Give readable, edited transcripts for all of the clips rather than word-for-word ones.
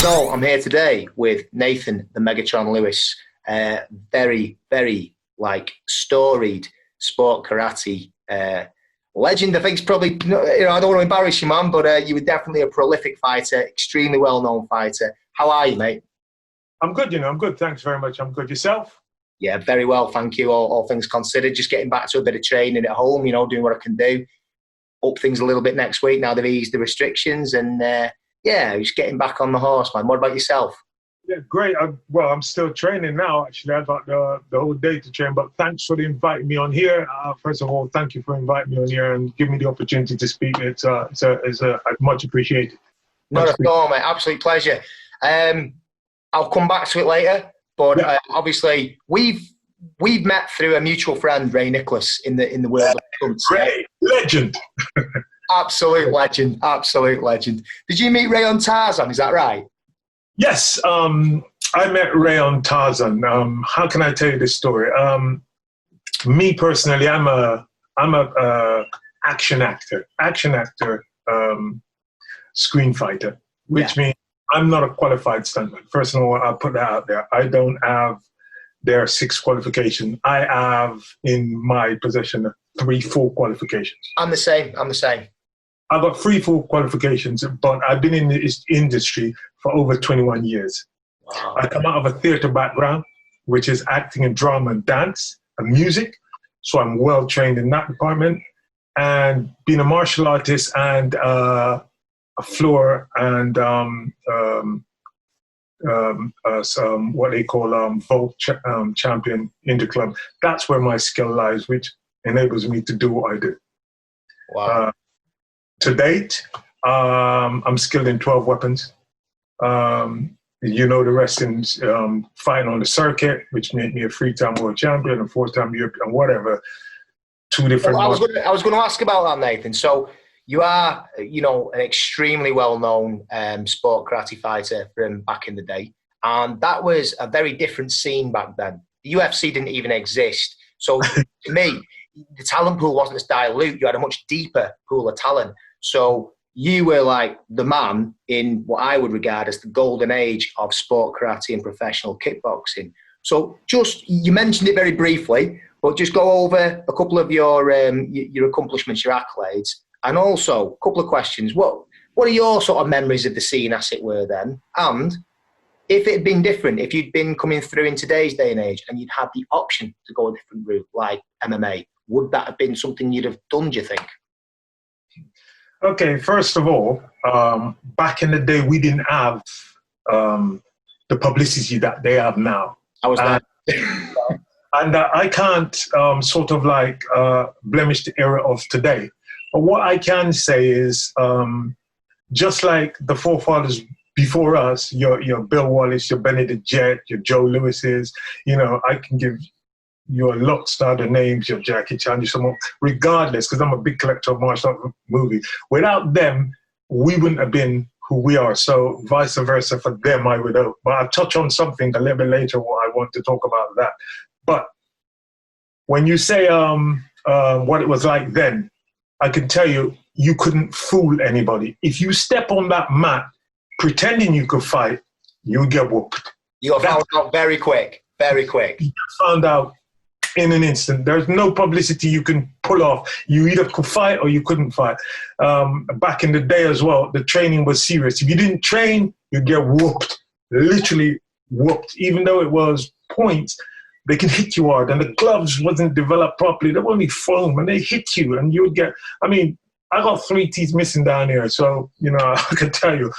So I'm here today with Nathen, the Megatron Lewis, very, very storied sport karate legend. I think it's probably, I don't want to embarrass you, man, but you were definitely a prolific fighter, extremely well-known fighter. How are you, mate? I'm good, I'm good. Thanks very much. I'm good. Yourself? Yeah, very well, thank you. All things considered, just getting back to a bit of training at home, doing what I can do. Up things a little bit next week. Now they've eased the restrictions and just getting back on the horse, man. What about yourself? Yeah, great. I'm still training now, actually. I've got the whole day to train, but thanks for inviting me on here. First of all, thank you for inviting me on here and giving me the opportunity to speak. It's much appreciated. Not at all, mate. Absolute pleasure. I'll come back to it later, but obviously we've met through a mutual friend, Ray Nicholas, in the world of stunts. Ray, legend. Absolute legend. Absolute legend. Did you meet Ray on Tarzan? Is that right? Yes. I met Ray on Tarzan. How can I tell you this story? Me personally, I'm a action actor, screen fighter, which means I'm not a qualified stuntman. First of all, I'll put that out there. I don't have their 6 qualifications. I have in my possession 3 full qualifications. I'm the same. I've got 3 full qualifications, but I've been in this industry for over 21 years. Wow. I come out of a theater background, which is acting and drama and dance and music. So I'm well trained in that department. And being a martial artist and a floor and what they call Vault champion in the club. That's where my skill lies, which enables me to do what I do. Wow. To date, I'm skilled in 12 weapons. The rest in fighting on the circuit, which made me a 3-time world champion, a 4-time European, whatever. 2 different. Well, I was going to ask about that, Nathen. So you are, an extremely well-known sport karate fighter from back in the day. And that was a very different scene back then. The UFC didn't even exist. So to me, the talent pool wasn't as dilute. You had a much deeper pool of talent. So you were like the man in what I would regard as the golden age of sport karate and professional kickboxing. So you mentioned it very briefly, but just go over a couple of your accomplishments, your accolades. And also, a couple of questions. What are your sort of memories of the scene, as it were, then? And if it had been different, if you'd been coming through in today's day and age and you'd had the option to go a different route, like MMA, would that have been something you'd have done, do you think? Okay, first of all, back in the day, we didn't have the publicity that they have now. I was there. And I can't blemish the era of today. But what I can say is, just like the forefathers before us, your Bill Wallace, your Benedict Jett, your Joe Lewis's, I can give you a lot of names, your Jackie Chan, your someone, regardless, because I'm a big collector of martial art movies. Without them, we wouldn't have been who we are. So vice versa for them, I would hope. But I'll touch on something a little bit later what I want to talk about that. But when you say what it was like then, I can tell you, you couldn't fool anybody. If you step on that mat pretending you could fight, you get whooped. You got found out very quick. Very quick. You found out in an instant. There's no publicity you can pull off. You either could fight or you couldn't fight. Back in the day as well, the training was serious. If you didn't train, you'd get whooped. Literally whooped. Even though it was points, they can hit you hard. And the gloves wasn't developed properly. They were only foam and they hit you and you'd get, I got 3 teeth missing down here. So, I can tell you,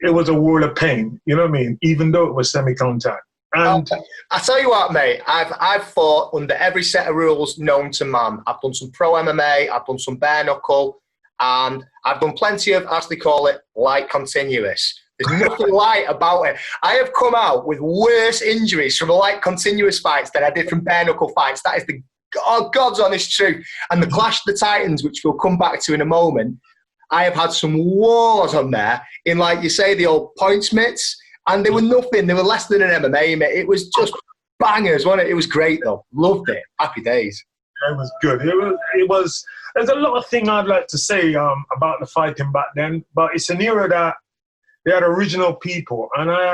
it was a world of pain. You know what I mean? Even though it was semi-contact. And I tell you what, mate, I've fought under every set of rules known to man. I've done some pro MMA, I've done some bare knuckle, and I've done plenty of, as they call it, light continuous. There's nothing light about it. I have come out with worse injuries from light continuous fights than I did from bare knuckle fights. That is the God's honest truth. And the Clash of the Titans, which we'll come back to in a moment, I have had some wars on there in, like you say, the old points mitts. And they were nothing. They were less than an MMA, mate. It was just bangers, wasn't it? It was great, though. Loved it. Happy days. It was good. It was. There's a lot of things I'd like to say about the fighting back then, but it's an era that they had original people, and I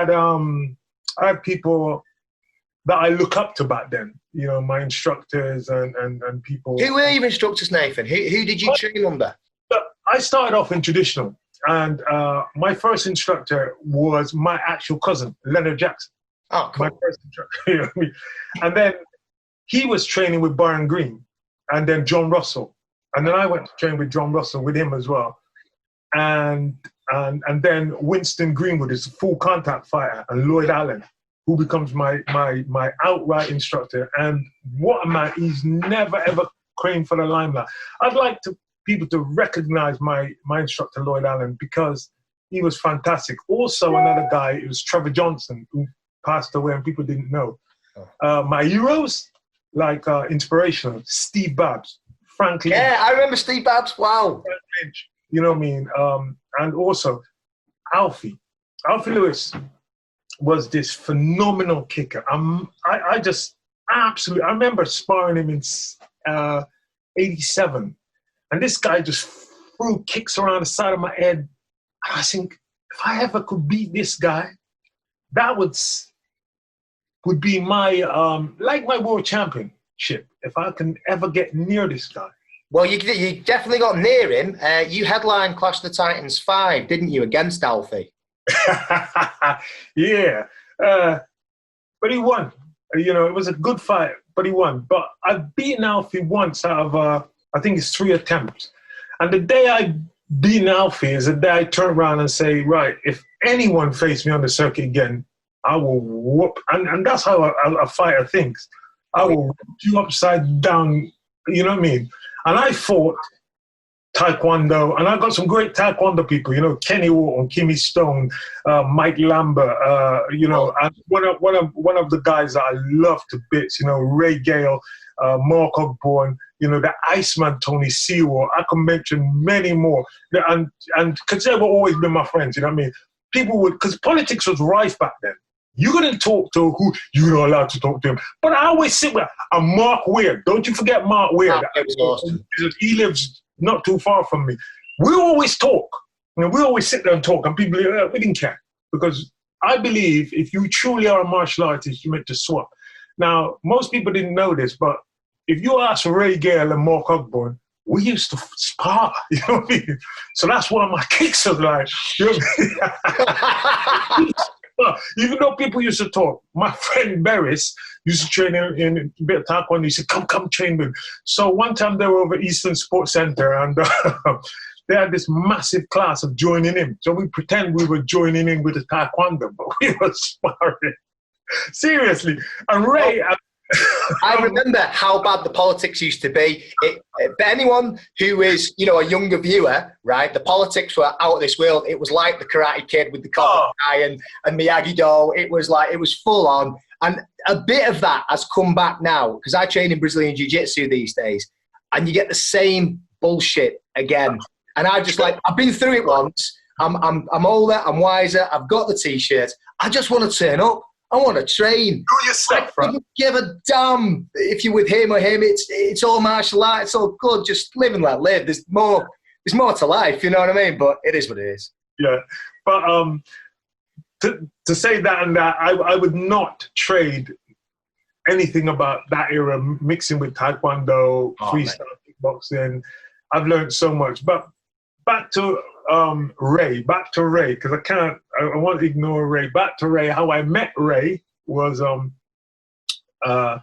had people that I look up to back then. You know, my instructors and people. Who were your instructors, Nathen? Who did you train under? I started off in traditional, and my first instructor was my actual cousin, Leonard Jackson. Oh, cool. My first instructor, you know what I mean? And then he was training with Byron Green, and then John Russell, and then I went to train with John Russell with him as well, and then Winston Greenwood is a full contact fighter, and Lloyd Allen, who becomes my outright instructor. And what a man! He's never ever craved for the limelight. I'd like people to recognize my instructor Lloyd Allen, because he was fantastic. Also, another guy, it was Trevor Johnson, who passed away and people didn't know. My heroes, like inspirational, Steve Babs, Frank Lynch. Yeah, I remember Steve Babs. Wow. Frank Lynch, you know what I mean? And also Alfie Lewis was this phenomenal kicker. I just absolutely, I remember sparring him in 87. And this guy just threw kicks around the side of my head. I think, if I ever could beat this guy, that would be my, like my world championship, if I can ever get near this guy. Well, you definitely got near him. You headlined Clash of the Titans 5, didn't you, against Alfie? Yeah. But he won. You know, it was a good fight, but he won. But I've beaten Alfie once out of, I think it's 3 attempts. And the day I beat Alfie is the day I turn around and say, right, if anyone faces me on the circuit again, I will whoop. And that's how a fighter thinks. I will whoop you upside down, you know what I mean? And I fought Taekwondo, and I got some great Taekwondo people, you know, Kenny Wharton, Kimmy Stone, Mike Lambert, you know, and one of the guys that I love to bits, you know, Ray Gale, Mark Ogborn, you know, the Iceman, Tony Sewell. I can mention many more. And because they've always been my friends, you know what I mean? People would, because politics was rife back then. You couldn't talk to who you're not allowed to talk to him. But I always sit with Mark Weir. Don't you forget Mark Weir. Awesome. He lives not too far from me. We always talk. You know, we always sit there and talk, and people we didn't care. Because I believe if you truly are a martial artist, you're meant to swap. Now, most people didn't know this, but if you ask Ray Gale and Mark Ogborn, we used to spar, you know what I mean? So that's one of my kicks of like, you know what I mean? Even though people used to talk, my friend Beres used to train in a bit of Taekwondo. He said, come train with me. So one time they were over Eastern Sports Center, and they had this massive class of joining in. So we pretend we were joining in with the Taekwondo, but we were sparring. Seriously. And Ray... I remember how bad the politics used to be. For anyone who is, you know, a younger viewer, right, the politics were out of this world. It was like the Karate Kid with the copper guy and Miyagi-Do. It was full on. And a bit of that has come back now, because I train in Brazilian Jiu-Jitsu these days, and you get the same bullshit again. And I've been through it once. I'm older, I'm wiser, I've got the T-shirt. I just want to turn up. I want to train. Do yourself, I don't give a damn if you're with him or him. It's all martial arts. It's all good. Just live and let live. There's more to life. You know what I mean? But it is what it is. Yeah. But to say that and that, I would not trade anything about that era mixing with Taekwondo, freestyle kickboxing. I've learned so much. But back to Ray, because I won't ignore Ray. Back to Ray, how I met Ray was I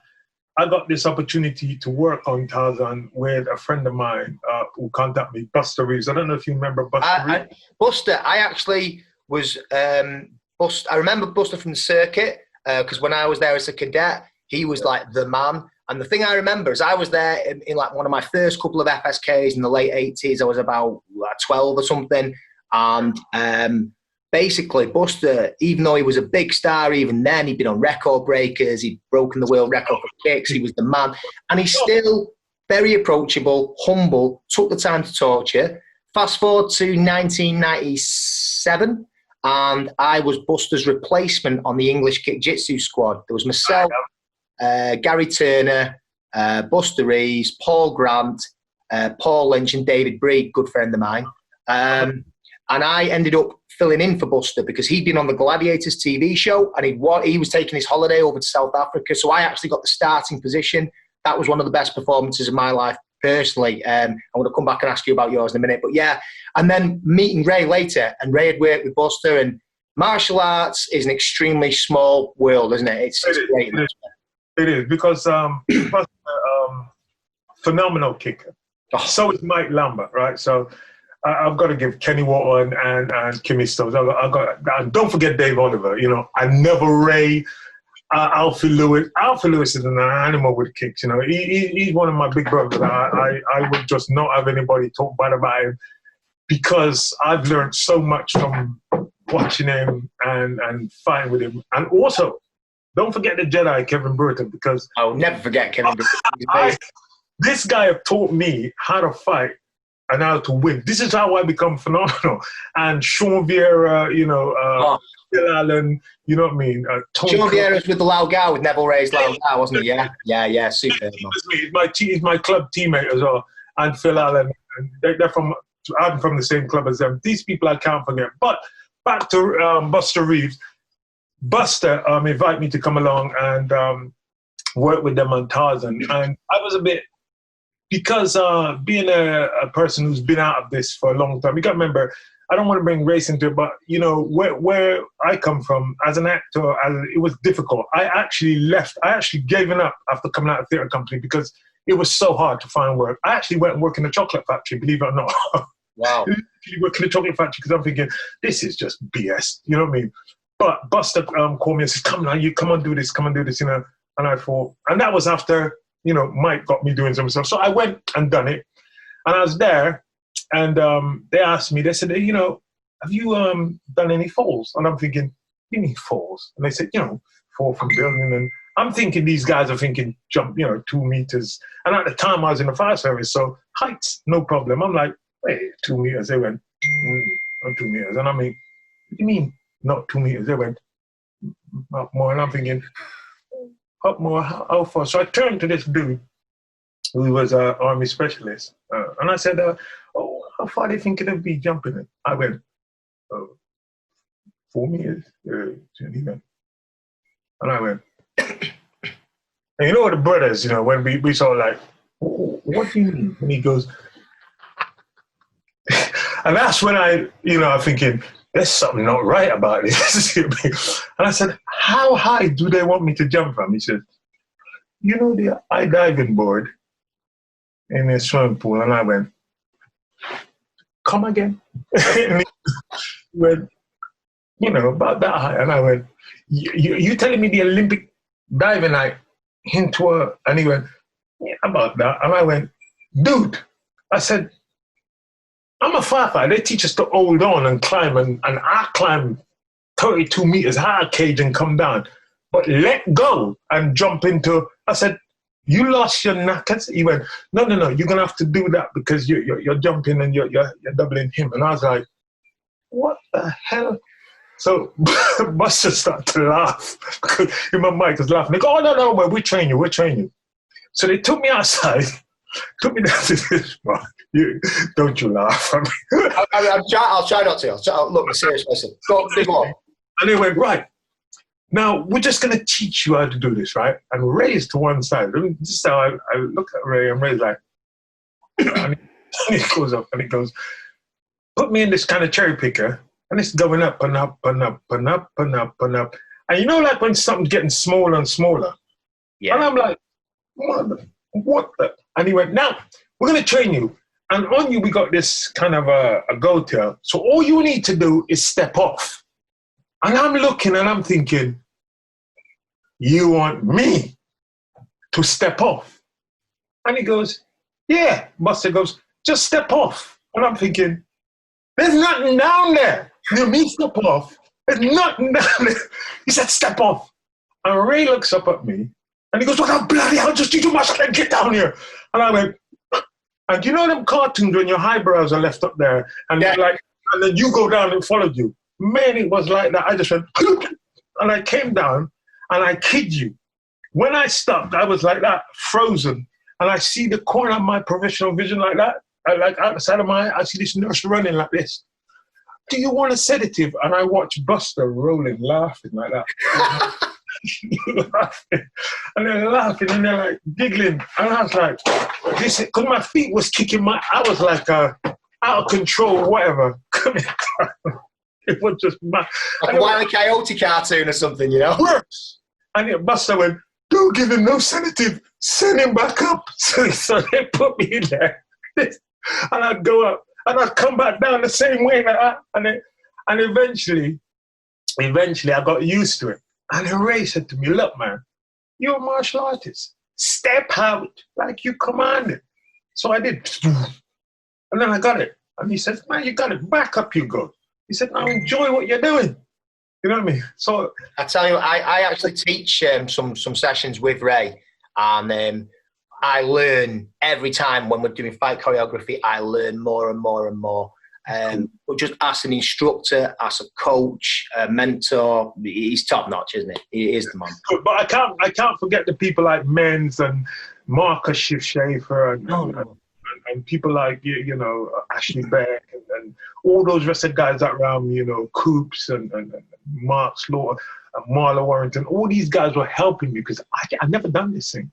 got this opportunity to work on Tarzan with a friend of mine who contacted me, Buster Reeves. I don't know if you remember Buster Reeves. Buster, I actually was, I remember Buster from the circuit, because when I was there as a cadet, he was like the man. And the thing I remember is I was there in like one of my first couple of FSKs in the late 80s. I was about 12 or something. And basically Buster, even though he was a big star even then, he'd been on record breakers, he'd broken the world record for kicks, he was the man. And he's still very approachable, humble, took the time to talk to you. Fast forward to 1997, and I was Buster's replacement on the English Kick Jitsu squad. There was myself, Gary Turner, Buster Reeves, Paul Grant, Paul Lynch, and David Breed, good friend of mine. and I ended up filling in for Buster because he'd been on the Gladiators TV show, and he was taking his holiday over to South Africa. So I actually got the starting position. That was one of the best performances of my life personally. I'm going to come back and ask you about yours in a minute. But yeah, and then meeting Ray later, and Ray had worked with Buster, and martial arts is an extremely small world, isn't it? It's great. It is because Buster, phenomenal kicker. Oh. So is Mike Lambert, right? So I've got to give Kenny Wharton and Kimmy Stokes. And don't forget Dave Oliver. You know, I never Ray. Alfie Lewis. Alfie Lewis is an animal with kicks. You know, he's one of my big brothers. I would just not have anybody talk bad about him because I've learned so much from watching him and fighting with him. And also, don't forget the Jedi, Kevin Burton, because I'll never forget Kevin Burton. This guy taught me how to fight and how to win. This is how I become phenomenal. And Sean Vieira, you know, Phil Allen, you know what I mean? Sean Vieira's with the Loud Guy, with Neville Ray's Loud Guy, wasn't he? Yeah, super. He's my club teammate as well. And Phil Allen, I'm from the same club as them. These people I can't forget. But back to Buster Reeves. Buster invited me to come along and work with them on Tarzan. And I was a bit, because being a person who's been out of this for a long time, you got to remember, I don't want to bring race into it, but you know, where I come from as an actor, it was difficult. I actually gave it up after coming out of theatre company because it was so hard to find work. I actually went and worked in a chocolate factory, believe it or not. Wow. You work in a chocolate factory because I'm thinking, this is just BS, you know what I mean? But Buster called me and said, come on, do this, you know. And I thought, and that was after, you know, Mike got me doing some stuff. So I went and done it. And I was there, and they asked me, they said, you know, have you done any falls? And I'm thinking, you mean falls? And they said, you know, fall from building. And I'm thinking these guys are thinking jump, you know, 2 meters. And at the time I was in the fire service, so heights, no problem. I'm like, wait, 2 meters. They went, not 2 meters. And I mean, what do you mean not 2 meters? They went, up more. And I'm thinking, up more, how far? So I turned to this dude who was an army specialist. And I said, how far do you think it'll be jumping in? I went, 4 meters. And he went, and I went, and you know what the brothers, you know, when we saw like, what do you mean? And he goes, and that's when I'm thinking, there's something not right about this. And I said, how high do they want me to jump from? He said, you know the high diving board in the swimming pool? And I went, come again? And he went, you know, about that high. And I went, you telling me the Olympic diving height into a, and he went, yeah, about that. And I went, dude, I said, I'm a firefighter. They teach us to hold on and climb, and I climbed 32 meters high cage and come down. But let go and jump into, I said, you lost your knackers? He went, no, you're going to have to do that because you're jumping and you're doubling him. And I was like, what the hell? So Buster started to laugh because him and Mike was laughing. They go, oh, no, we're training you. So they took me outside, took me down to this bar. Don't you laugh at me. I'll try not to. Look, serious person. Go on. And they went, right. Now, we're just going to teach you how to do this, right? And Ray is to one side. This is how I look at Ray, and Ray's like, and he goes up and he goes, put me in this kind of cherry picker, and it's going up and up and up and up and up and up. And you know, like when something's getting smaller and smaller? Yeah. And I'm like, what the? And he went, now, we're going to train you. And on you, we got this kind of a go-to. So all you need to do is step off. And I'm looking and I'm thinking, you want me to step off? And he goes, yeah. Buster goes, just step off. And I'm thinking, there's nothing down there. You mean step off? There's nothing down there. He said, step off. And Ray looks up at me and he goes, what the bloody hell just did you must get down here? And I went, and you know them cartoons when your eyebrows are left up there and yeah. Like, and then you go down and follow you? Man, it was like that. I just went, and I came down, and I kid you, when I stopped, I was like that, frozen, and I see the corner of my professional vision like that, like out the side of my eye, I see this nurse running like this. do you want a sedative? And I watched Buster rolling, laughing like that. Laughing. And they're laughing and they're like giggling. And I was like, this, because my feet was kicking I was like out of control, whatever. It was just mad. Like a Wile E. Coyote cartoon or something, you know? Worse. And Buster went, don't give him no sedative, send him back up. So they put me in there. And I'd go up and I'd come back down the same way like that. And eventually I got used to it. And then Ray said to me, look, man, you're a martial artist. Step out like you commanded. So I did. And then I got it. And he said, man, you got it. Back up you go. He said, now enjoy what you're doing. You know what I mean? So I tell you, I actually teach some sessions with Ray. And I learn every time when we're doing fight choreography, I learn more and more and more. But just as an instructor, as a coach, a mentor, he's top notch, isn't it? He is the man. But I can't forget the people like Menz and Marcus Schaefer and people like Ashley Beck and all those rest of guys that around me, Coops and Mark Slaughter and Marla Warrington. All these guys were helping me because I never done this thing,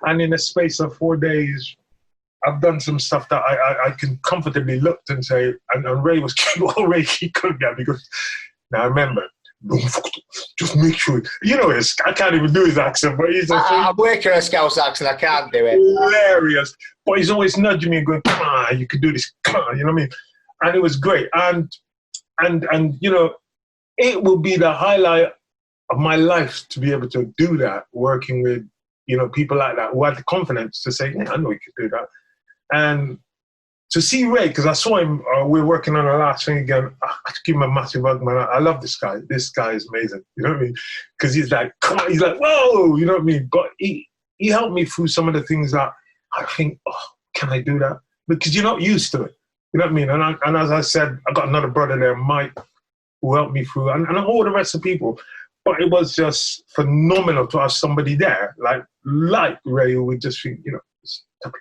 and in a space of 4 days. I've done some stuff that I can comfortably look and say, and Ray was all Ray he could get because now remember, just make sure I can't even do his accent, but he's I'm working on a Scouse accent, I can't do it. Hilarious. But he's always nudging me and going, come on, you can do this, come on, you know what I mean? And it was great. And it will be the highlight of my life to be able to do that, working with people like that who had the confidence to say, yeah, I know you can do that. And to see Ray, because I saw him, we're working on the last thing again. I give him a massive hug, man. I love this guy. This guy is amazing. You know what I mean? Because he's like, come on. He's like, whoa. You know what I mean? But he helped me through some of the things that I think, can I do that? Because you're not used to it. You know what I mean? And as I said, I got another brother there, Mike, who helped me through, and all the rest of the people. But it was just phenomenal to have somebody there, like Ray, who would just think,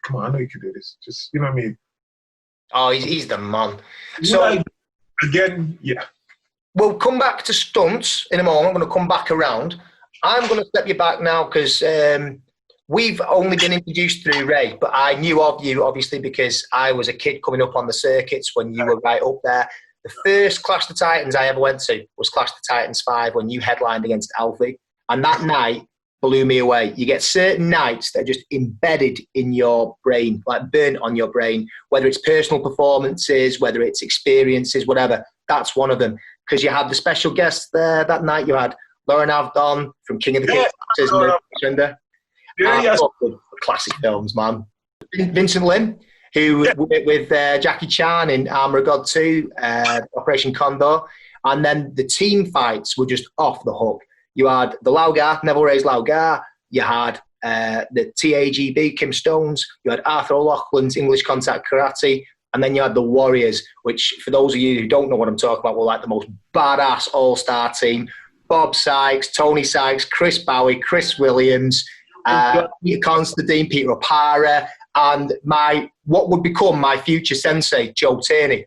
come on, I know you can do this. Just, you know what I mean? Oh, he's the man. So again, yeah. We'll come back to stunts in a moment. I'm going to come back around. I'm going to step you back now because we've only been introduced through Ray, but I knew of you, obviously, because I was a kid coming up on the circuits when you were right up there. The first Clash the Titans I ever went to was Clash the Titans 5 when you headlined against Alfie. And that night blew me away. You get certain nights that are just embedded in your brain, like burnt on your brain, whether it's personal performances, whether it's experiences, whatever. That's one of them. Because you had the special guests there that night. You had Lauren Avdon from King of the Kickboxers. Classic films, man. Vincent Lim, who with Jackie Chan in Armour of God 2, Operation Condor. And then the team fights were just off the hook. You had the Laugar, Neville Ray's Laugar. You had the TAGB, Kim Stones. You had Arthur O'Loughlin's English Contact Karate. And then you had the Warriors, which, for those of you who don't know what I'm talking about, were like the most badass all-star team. Bob Sykes, Tony Sykes, Chris Bowie, Chris Williams, Peter Constantine, Peter Opara, and what would become my future sensei, Joe Tierney.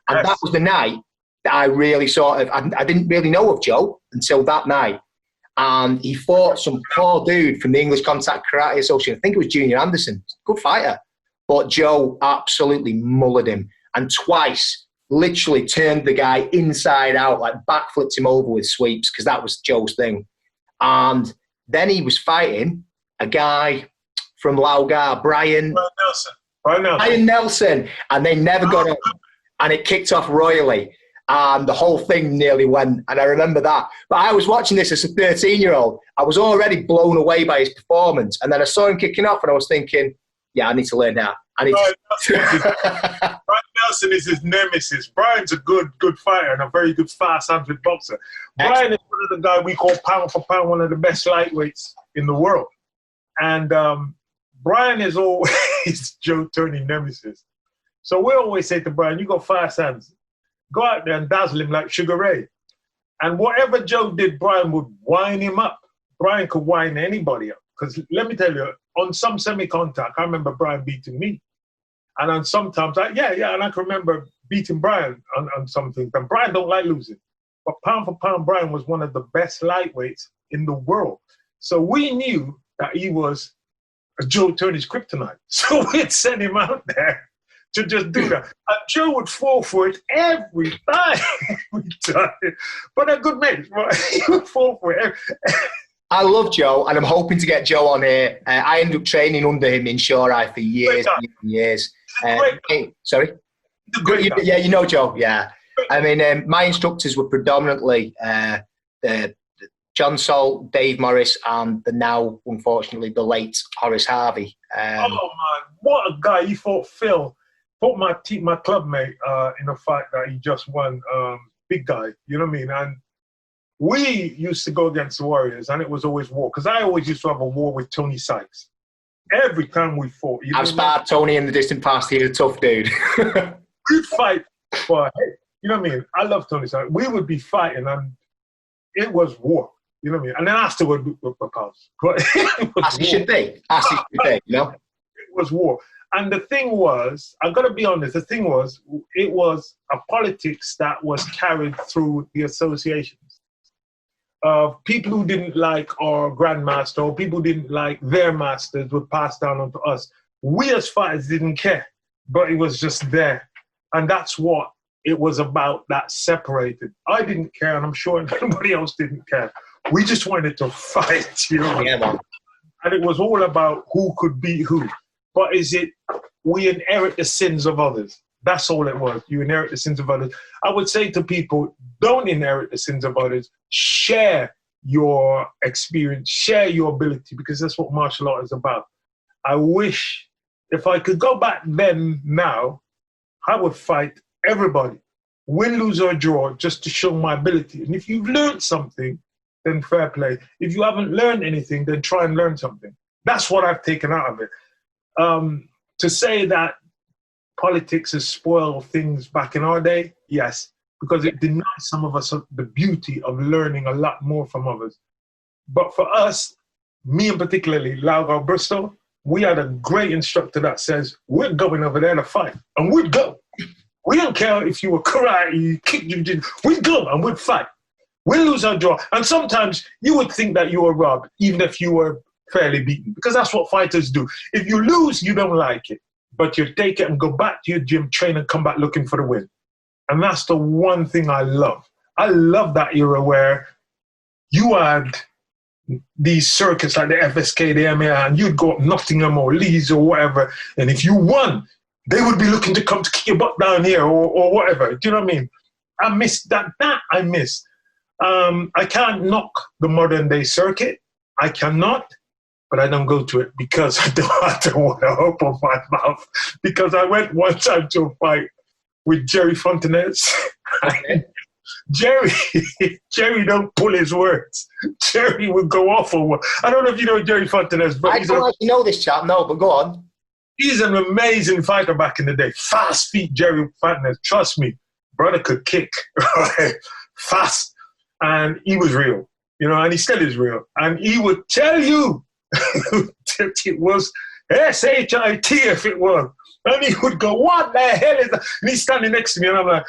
And that was the night that I really I didn't really know of Joe until that night. And he fought some poor dude from the English Contact Karate Association. I think it was Junior Anderson. Good fighter. But Joe absolutely mullered him. And twice, literally turned the guy inside out, like backflipped him over with sweeps, because that was Joe's thing. And then he was fighting a guy from Laugar, Brian Nelson. And they never got up. And it kicked off royally. And the whole thing nearly went. And I remember that. But I was watching this as a 13-year-old. I was already blown away by his performance. And then I saw him kicking off and I was thinking, yeah, I need to learn that. Brian Nelson is his nemesis. Brian's a good fighter and a very good fast-handed boxer. Brian is one of the guys we call pound for pound one of the best lightweights in the world. And Brian is always Joe Turney nemesis. So we always say to Brian, you got fast hands. Go out there and dazzle him like Sugar Ray. And whatever Joe did, Brian would wind him up. Brian could wind anybody up. Because let me tell you, on some semi-contact, I remember Brian beating me. And on sometimes, and I can remember beating Brian on something. And Brian don't like losing. But pound for pound, Brian was one of the best lightweights in the world. So we knew that he was Joe Turney's kryptonite. So we'd send him out there to just do that. And Joe would fall for it every time. Every time. But a good mate. He would fall for it. I love Joe, and I'm hoping to get Joe on here. I ended up training under him in Shore Eye for years and years. Sorry? Yeah, you know Joe, yeah. I mean, my instructors were predominantly John Salt, Dave Morris, and the now, unfortunately, the late Horace Harvey. Oh, man, what a guy. He fought Phil. Fought my club mate in a fight that he just won. Big guy, you know what I mean? And we used to go against the Warriors, and it was always war. Because I always used to have a war with Tony Sykes. Every time we fought. I've sparred Tony in the distant past. He's a tough dude. We'd fight for, you know what I mean? I love Tony Sykes. We would be fighting, and it was war. You know what I mean? And then afterward, we were pals. As it should be. As it should be, you know? It was war. And the thing was, I've got to be honest, the thing was, it was a politics that was carried through the associations. Of people who didn't like our grandmaster or people who didn't like their masters would pass down onto us. We as fighters didn't care, but it was just there. And that's what it was about, that separated. I didn't care, and I'm sure nobody else didn't care. We just wanted to fight, you know. Yeah, man. And it was all about who could beat who. But is it, we inherit the sins of others. That's all it was. You inherit the sins of others. I would say to people, don't inherit the sins of others. Share your experience, share your ability, because that's what martial art is about. I wish if I could go back then now, I would fight everybody, win, lose or draw, just to show my ability. And if you've learned something, then fair play. If you haven't learned anything, then try and learn something. That's what I've taken out of it. To say that politics has spoiled things back in our day, yes, because it denies some of us the beauty of learning a lot more from others. But for us, me and particularly Laugard Bristol, we had a great instructor that says, we're going over there to fight, and we'd go. We don't care if you were karate, kick, we'd go and we'd fight. We'll lose our draw. And sometimes you would think that you were robbed, even if you were fairly beaten, because that's what fighters do. If you lose, you don't like it, but you take it and go back to your gym, train, and come back looking for the win. And that's the one thing I love. I love that era where you had these circuits like the FSK, the MA, and you'd go up Nottingham or Leeds or whatever, and if you won, they would be looking to come to kick your butt down here or whatever. Do you know what I mean? I miss that. That I miss. I can't knock the modern day circuit. I cannot. But I don't go to it because I don't want to open my mouth. Because I went one time to a fight with Jerry Fontanez. Jerry don't pull his words. Jerry would go off on one. I don't know if you know Jerry Fontanez, but I don't actually know this chap, no, but go on. He's an amazing fighter back in the day. Fast feet Jerry Fontanez. Trust me, brother could kick. Fast. And he was real, you know, and he still is real. And he would tell you, it was SHIT if it was. And he would go, what the hell is that? And he's standing next to me, and I'm like,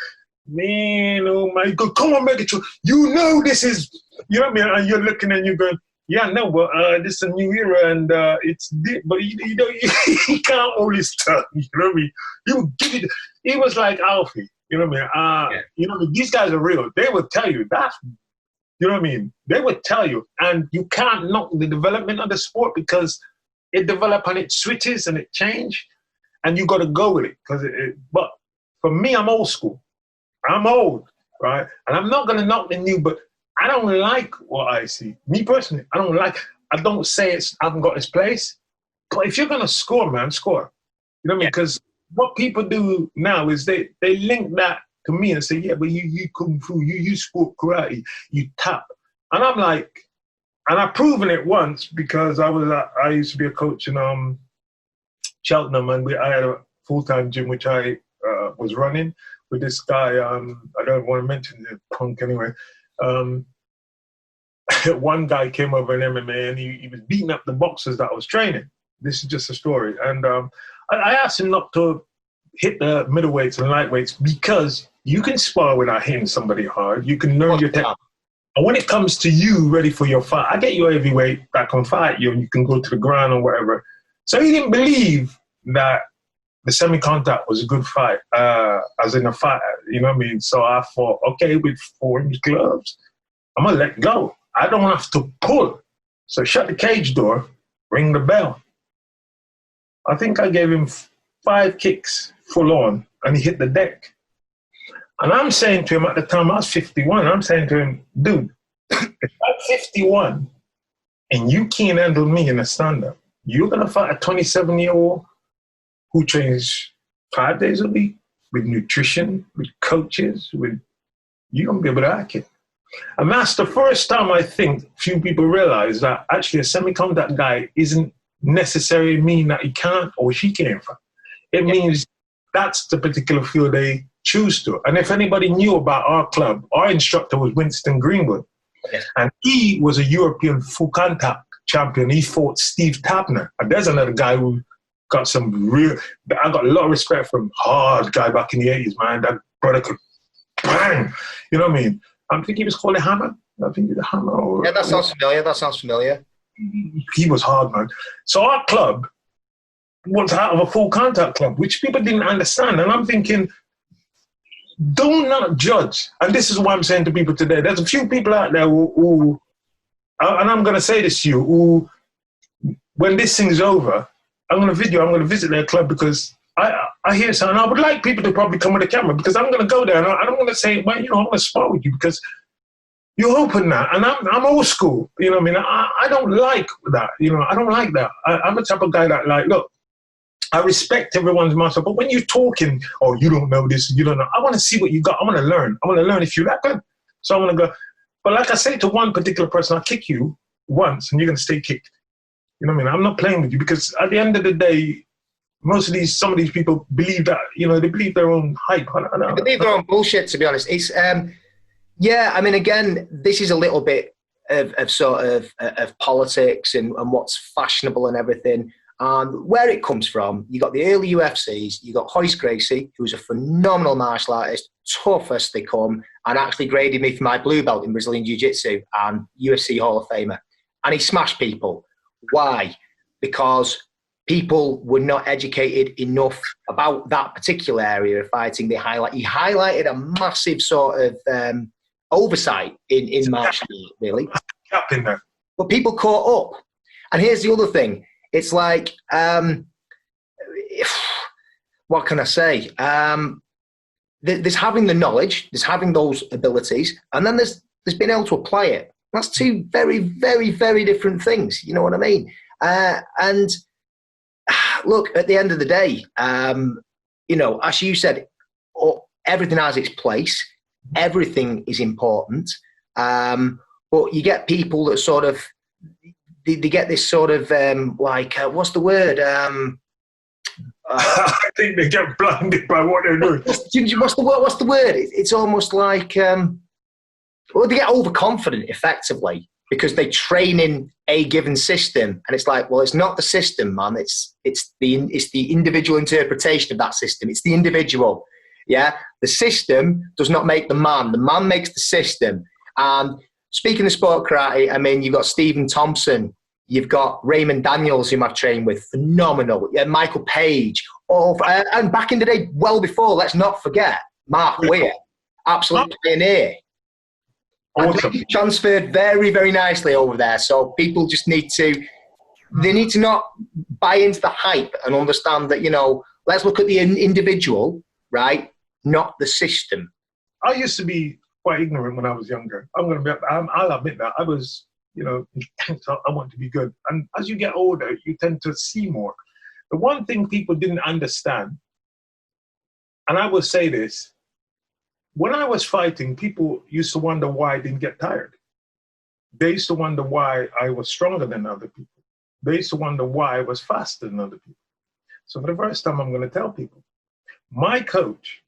man, oh my God, come on, make it true. You know this is, you know what I mean? And you're looking and you're going, yeah, no, but this is a new era, and it's deep, but you know, he can't hold his tongue, you know what I mean? He would give it, he was like Alfie, you know what I mean? You know, these guys are real. They would tell you that. You know what I mean? They would tell you, and you can't knock the development of the sport because it developed and it switches and it changed, and you got to go with it. But for me, I'm old school. I'm old, right? And I'm not going to knock the new, but I don't like what I see. Me personally, I don't say I haven't got its place, but if you're going to score, man, score. You know what I mean? Because what people do now is they link that to me and say, yeah, but you kung fu, you sport karate, you tap. And I'm like, and I've proven it once because I used to be a coach in Cheltenham, and I had a full-time gym which I was running with this guy, I don't want to mention the punk anyway. One guy came over in MMA and he was beating up the boxers that I was training. This is just a story. And I asked him not to hit the middleweights and lightweights because you can spar without hitting somebody hard. You can learn your technique. And when it comes to you ready for your fight, I get your heavyweight that can fight you and you can go to the ground or whatever. So he didn't believe that the semi-contact was a good fight, as in a fight, you know what I mean? So I thought, okay, with 4-inch gloves, I'm going to let go. I don't have to pull. So shut the cage door, ring the bell. I think I gave him 5 kicks full on and he hit the deck. And I'm saying to him at the time, I was 51, I'm saying to him, dude, if I'm 51 and you can't handle me in a stand-up, you're going to fight a 27-year-old who trains 5 days a week with nutrition, with coaches, you're going to be able to hack it. And that's the first time I think few people realize that actually a semi-contact guy isn't necessarily mean that he can't or she can't fight. It means that's the particular field they choose to. And if anybody knew about our club, our instructor was Winston Greenwood. Yes. And he was a European full contact champion. He fought Steve Tabner. And there's another guy who got some I got a lot of respect from hard guy back in the 80s, man. That brother could bang. You know what I mean? I think he was called a hammer. I think he was a hammer. Yeah, that sounds familiar. He was hard, man. So our club was out of a full contact club, which people didn't understand. And I'm thinking, do not judge. And this is what I'm saying to people today. There's a few people out there who and I'm going to say this to you, who, when this thing's over, I'm going to visit their club because I hear something. I would like people to probably come with a camera because I'm going to go there and I'm going to say, well, you know, I'm going to spar with you because you're open now. And I'm old school, you know what I mean? I don't like that, you know, I don't like that. I'm the type of guy that, like, look, I respect everyone's muscle, but when you're talking, oh, you don't know this, you don't know, I want to see what you got. I want to learn. I want to learn if you're that good. So I'm going to go. But like I say to one particular person, I'll kick you once and you're going to stay kicked. You know what I mean? I'm not playing with you because at the end of the day, some of these people believe that, you know, they believe their own hype. They believe their own bullshit, to be honest. It's, yeah, I mean, again, this is a little bit of sort of politics and what's fashionable and everything. And where it comes from, you got the early UFCs, you got Hoist Gracie, who's a phenomenal martial artist, tough as they come, and actually graded me for my blue belt in Brazilian Jiu-Jitsu and UFC Hall of Famer. And he smashed people. Why? Because people were not educated enough about that particular area of fighting. He highlighted a massive sort of oversight in martial art, really. But people caught up. And here's the other thing. It's like, what can I say? There's having the knowledge, there's having those abilities, and then there's being able to apply it. That's two very, very, very different things. You know what I mean? And look, at the end of the day, you know, as you said, everything has its place. Everything is important. But you get people that sort of, they get this sort of, what's the word? I think they get blinded by what they're doing. What's the word? It's almost like, they get overconfident, effectively, because they train in a given system, and it's like, well, it's not the system, man. It's the individual interpretation of that system. It's the individual. Yeah, the system does not make the man. The man makes the system. And speaking of sport karate, I mean, you've got Stephen Thompson, you've got Raymond Daniels, whom I've trained with, phenomenal. Yeah, Michael Page, and back in the day, well before, let's not forget Mark Weir, absolute pioneer. Awesome. And transferred very, very nicely over there. So people just need to not buy into the hype and understand that, you know, let's look at the individual, right? Not the system. I used to be quite ignorant when I was younger. I'll admit that. I was, you know, I want to be good. And as you get older, you tend to see more. The one thing people didn't understand, and I will say this, when I was fighting, people used to wonder why I didn't get tired. They used to wonder why I was stronger than other people. They used to wonder why I was faster than other people. So for the first time, I'm going to tell people, my coach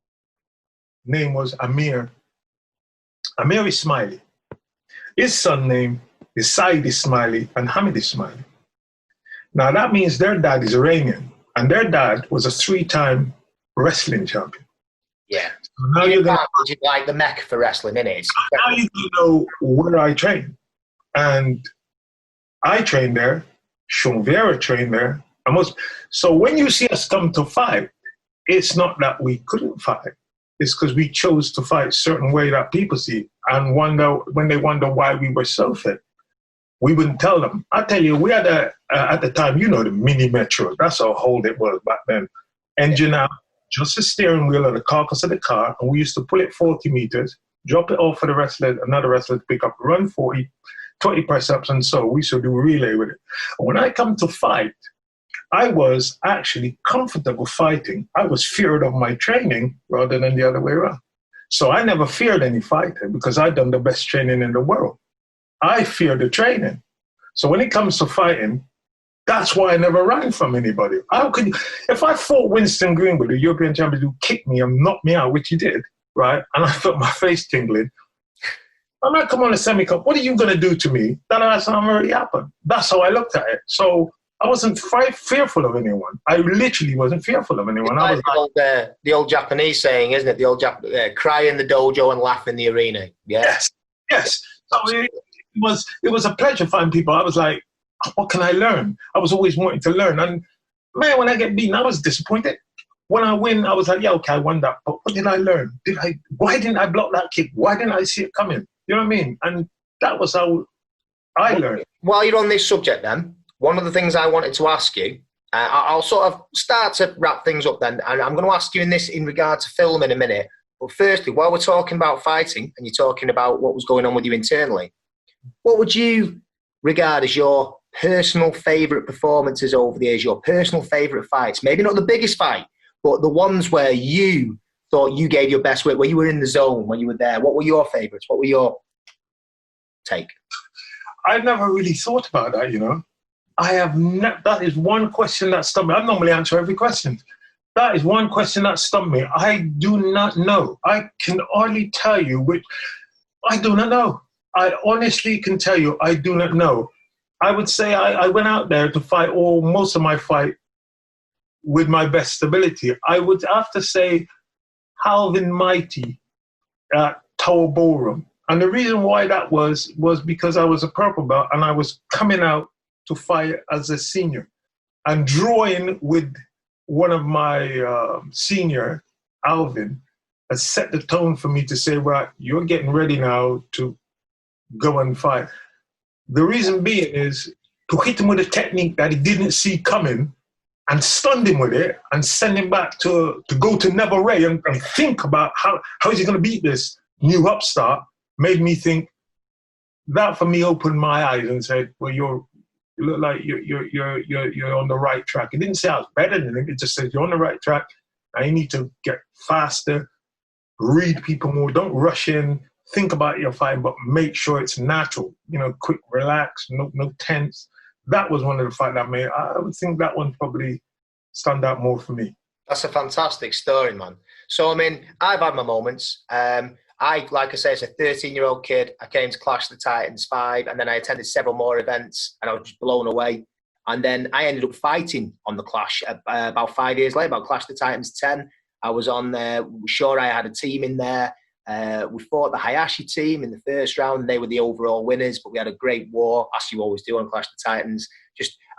name was Amir Ismaili. His son name is Saeed Ismaili and Hamid Ismaili. Now that means their dad is Iranian, and their dad was a 3-time wrestling champion. Yeah. So now you're going to like the mecca for wrestling, isn't it? now you know where I train. And I trained there. Sean Vieira trained there. So when you see us come to fight, it's not that we couldn't fight. It's because we chose to fight a certain way that people see and when they wonder why we were so fit. We wouldn't tell them. I tell you, we had at the time, the mini Metro. That's how old it was back then. Engine out, just the steering wheel and the carcass of the car, and we used to pull it 40 meters, drop it off for another wrestler to pick up, run 40, 20 press-ups, and so we used to do relay with it. And when I come to fight, I was actually comfortable fighting. I was feared of my training rather than the other way around. So I never feared any fighter because I'd done the best training in the world. I fear the training. So when it comes to fighting, that's why I never ran from anybody. If I fought Winston Greenwood, the European champion, who kicked me and knocked me out, which he did, right? And I felt my face tingling. I might come on a semi-cup. What are you going to do to me? That's already happened. That's how I looked at it. So I wasn't fearful of anyone. I literally wasn't fearful of anyone. It's like the old Japanese saying, isn't it? The old cry in the dojo and laugh in the arena. Yeah? Yes. So it was a pleasure finding people. I was like, what can I learn? I was always wanting to learn. And man, when I get beaten, I was disappointed. When I win, I was like, yeah, okay, I won that. But what did I learn? Why didn't I block that kick? Why didn't I see it coming? You know what I mean? And that was how I learned. While you're on this subject then, one of the things I wanted to ask you, I'll sort of start to wrap things up then, and I'm going to ask you in regard to film in a minute. But firstly, while we're talking about fighting and you're talking about what was going on with you internally, what would you regard as your personal favourite performances over the years, your personal favourite fights? Maybe not the biggest fight, but the ones where you thought you gave your best work, where you were in the zone, when you were there. What were your favourites? What were your take? I've never really thought about that, that is one question that stumped me. I normally answer every question. That is one question that stumped me. I do not know. I can hardly tell you which. I do not know. I honestly can tell you, I do not know. I would say I went out there to fight most of my fight with my best ability. I would have to say Halvin Mighty at Tower Ballroom. And the reason why that was because I was a purple belt and I was coming out to fight as a senior and drawing with one of my senior, Alvin, has set the tone for me to say, right, you're getting ready now to go and fight. The reason being is to hit him with a technique that he didn't see coming and stunned him with it and send him back to go to Neville Ray and think about how is he going to beat this new upstart, made me think. That for me opened my eyes and said, well, you look like you're on the right track. It didn't say I was better than him. It just said you're on the right track. And you need to get faster, read people more, don't rush in, think about your fight, but make sure it's natural. Quick, relax, no tense. That was one of the fights that made. I would think that one probably stand out more for me. That's a fantastic story, man. So, I mean, I've had my moments. Like I say, as a 13-year-old kid, I came to Clash of the Titans 5, and then I attended several more events, and I was just blown away. And then I ended up fighting on the Clash about 5 years later, about Clash of the Titans 10. I was on there. Sure, I had a team in there. We fought the Hayashi team in the first round. They were the overall winners, but we had a great war, as you always do on Clash of the Titans.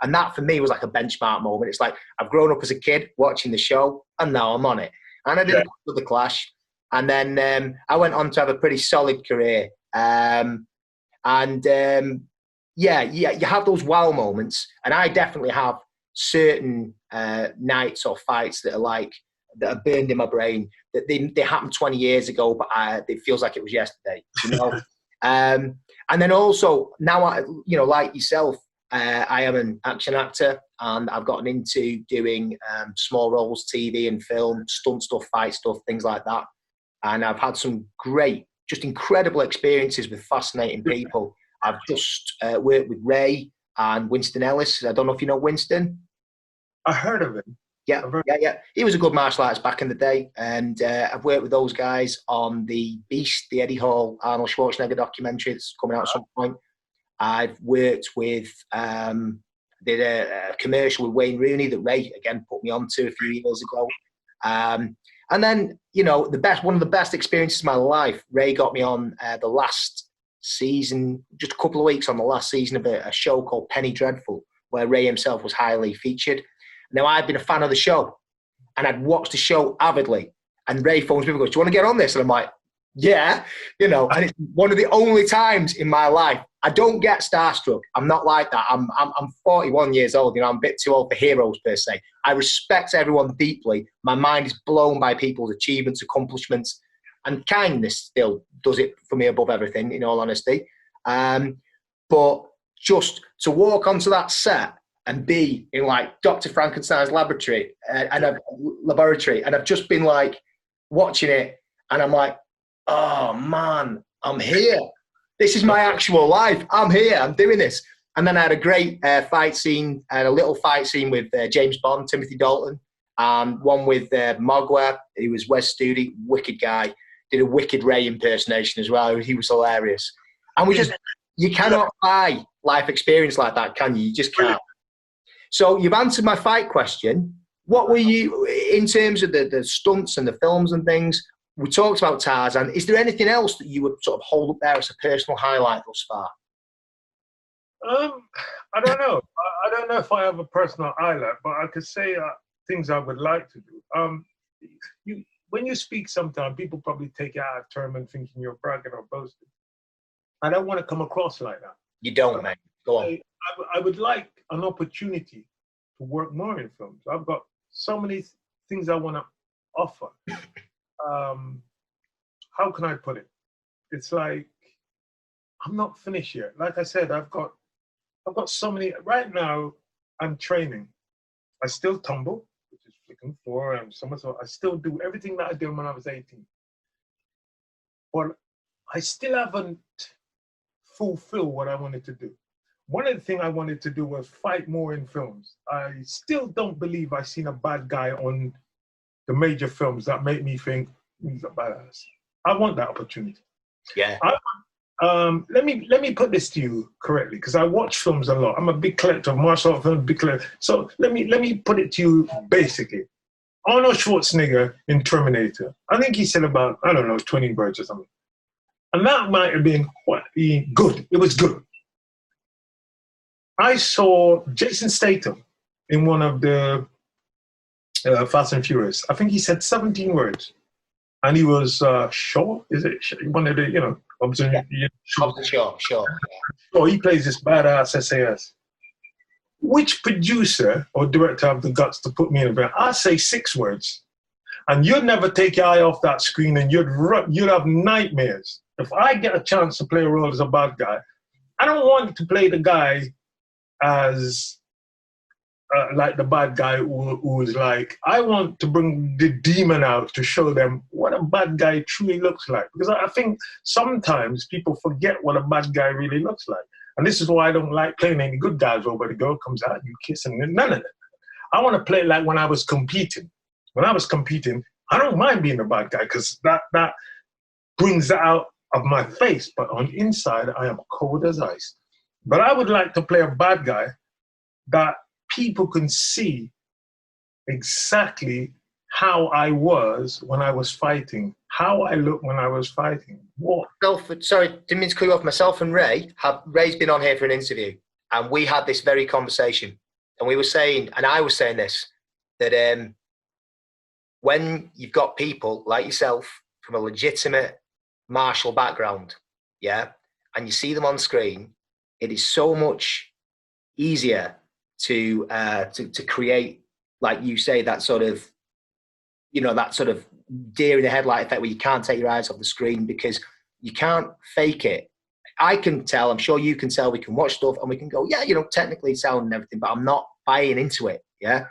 And that for me was like a benchmark moment. It's like I've grown up as a kid watching the show, and now I'm on it. And I did a couple of the Clash. And then I went on to have a pretty solid career. You have those wow moments. And I definitely have certain nights or fights that are burned in my brain, that they happened 20 years ago, but it feels like it was yesterday, and then also now, like yourself, I am an action actor, and I've gotten into doing small roles, TV and film, stunt stuff, fight stuff, things like that. And I've had some great, just incredible experiences with fascinating people. I've just worked with Ray and Winston Ellis. I don't know if you know Winston. I heard of him. Yeah. He was a good martial artist back in the day. And I've worked with those guys on the Beast, the Eddie Hall, Arnold Schwarzenegger documentary that's coming out at some point. I've worked with, did a commercial with Wayne Rooney that Ray, again, put me onto a few years ago. And then, you know, one of the best experiences of my life, Ray got me on the last season, just a couple of weeks on the last season of a show called Penny Dreadful, where Ray himself was highly featured. Now, I'd been a fan of the show, and I'd watched the show avidly. And Ray phones me and goes, "Do you want to get on this?" And I'm like, "Yeah," you know. And it's one of the only times in my life I don't get starstruck. I'm not like that. I'm 41 years old. You know, I'm a bit too old for heroes per se. I respect everyone deeply. My mind is blown by people's achievements, accomplishments, and kindness still does it for me above everything, in all honesty. But just to walk onto that set and be in like Dr. Frankenstein's laboratory, and I've just been like watching it, and I'm like, oh man, I'm here. This is my actual life. I'm here. I'm doing this. And then I had a great fight scene, and a little fight scene with James Bond, Timothy Dalton, and one with Mogwai, who was Wes Studi, wicked guy. Did a wicked Ray impersonation as well. He was hilarious. And you cannot buy life experience like that, can you? You just can't. So you've answered my fight question. What were you, in terms of the stunts and the films and things, we talked about Tarzan. Is there anything else that you would sort of hold up there as a personal highlight thus far? I don't know. I don't know if I have a personal highlight, but I could say things I would like to do. When you speak sometimes, people probably take it out of term and thinking you're bragging or boasting. I don't want to come across like that. You don't, mate. Go on. I would like an opportunity to work more in films. I've got so many things I want to offer. How can I put it? It's like I'm not finished yet. Like I said, I've got so many. Right now, I'm training. I still tumble, which is freaking floor and somersault. I still do everything that I did when I was 18. But I still haven't fulfilled what I wanted to do. One of the things I wanted to do was fight more in films. I still don't believe I've seen a bad guy on the major films that make me think he's a badass. I want that opportunity. Yeah. Let me put this to you correctly, because I watch films a lot. I'm a big collector of martial art films, big collector. So let me put it to you basically. Arnold Schwarzenegger in Terminator, I think he said about, 20 words or something. And that might have been good. It was good. I saw Jason Statham in one of the Fast and Furious. I think he said 17 words. And he was Shaw, is it? One of the, Sure. So he plays this badass SAS. Which producer or director have the guts to put me in a band? I say 6 words. And you'd never take your eye off that screen, and you'd have nightmares. If I get a chance to play a role as a bad guy, I don't want to play the guy as like the bad guy who is like, I want to bring the demon out to show them what a bad guy truly looks like. Because I think sometimes people forget what a bad guy really looks like. And this is why I don't like playing any good guys where the girl comes out, you kiss, and none of that. I want to play like when I was competing. When I was competing, I don't mind being a bad guy because that brings that out of my face. But on the inside, I am cold as ice. But I would like to play a bad guy that people can see exactly how I was when I was fighting, how I looked when I was fighting. What? Sorry, didn't mean to cut you off. Myself and Ray's been on here for an interview, and we had this very conversation. And we were saying, and I was saying this, that when you've got people like yourself from a legitimate martial background, yeah, and you see them on screen, it is so much easier to create, like you say, that sort of deer in the headlight effect where you can't take your eyes off the screen because you can't fake it. I can tell, I'm sure you can tell, we can watch stuff and we can go, yeah, technically sound and everything, but I'm not buying into it, yeah?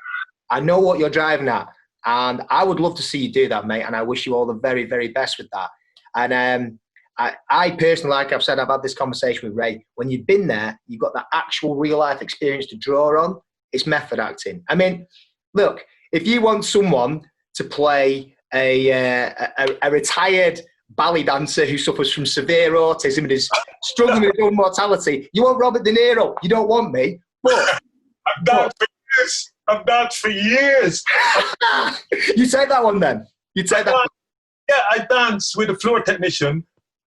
I know what you're driving at, and I would love to see you do that, mate, and I wish you all the very, very best with that. And I personally, like I've said, I've had this conversation with Ray. When you've been there, you've got that actual real-life experience to draw on. It's method acting. I mean, look, if you want someone to play a retired ballet dancer who suffers from severe autism and is struggling with his own mortality, you want Robert De Niro. You don't want me. But I've done it for years. I've danced for years. You take that one then. You take that one. Yeah, I danced with a floor technician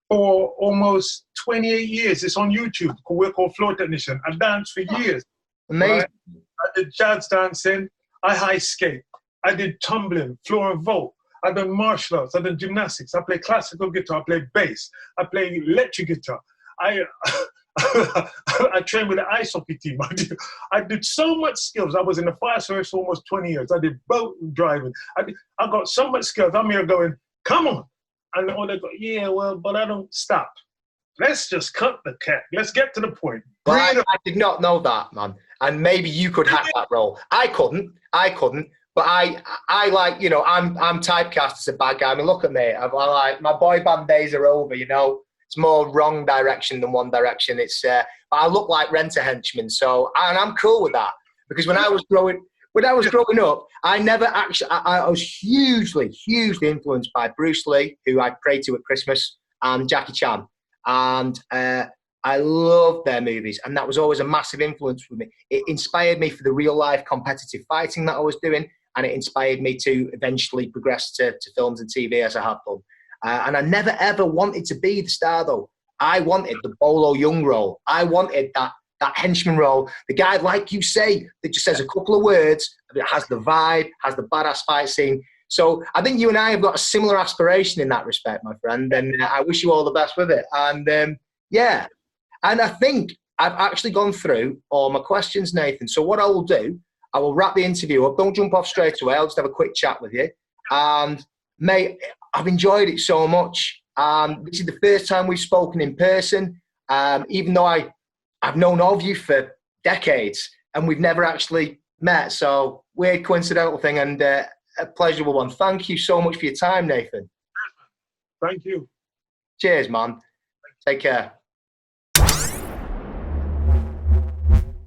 for almost 28 years. It's on YouTube. We're called Floor Technician. I danced for years. Amazing. Right? I did jazz dancing. I high skate. I did tumbling, floor and vault. I done martial arts. I done gymnastics. I play classical guitar. I play bass. I play electric guitar. I trained with the ice hockey team. I did so much skills. I was in the fire service for almost 20 years. I did boat driving. I got so much skills. I'm here going, come on. And all they go, yeah, well, but I don't stop. Let's just cut the cat. Let's get to the point. Well, I did not know that, man. And maybe you could hack that role. I couldn't. But I like, you know, I'm typecast as a bad guy. I mean, look at me. I'm like, my boy band days are over, you know. It's more wrong direction than one direction. It's I look like Rent a Henchman, and I'm cool with that, because when I was growing up, I never actually. I was hugely influenced by Bruce Lee, who I prayed to at Christmas, and Jackie Chan, and I loved their movies, and that was always a massive influence for me. It inspired me for the real life competitive fighting that I was doing, and it inspired me to eventually progress to films and TV as I have done. And I never, ever wanted to be the star, though. I wanted the Bolo Young role. I wanted that henchman role. The guy, like you say, that just says a couple of words, that has the vibe, has the badass fight scene. So I think you and I have got a similar aspiration in that respect, my friend. And I wish you all the best with it. And yeah. And I think I've actually gone through all my questions, Nathen. So what I will do, I will wrap the interview up. Don't jump off straight away. I'll just have a quick chat with you. And mate, I've enjoyed it so much. This is the first time we've spoken in person, even though I've known of you for decades and we've never actually met. So weird coincidental thing, and a pleasurable one. Thank you so much for your time, Nathen. Thank you. Cheers, man. Take care.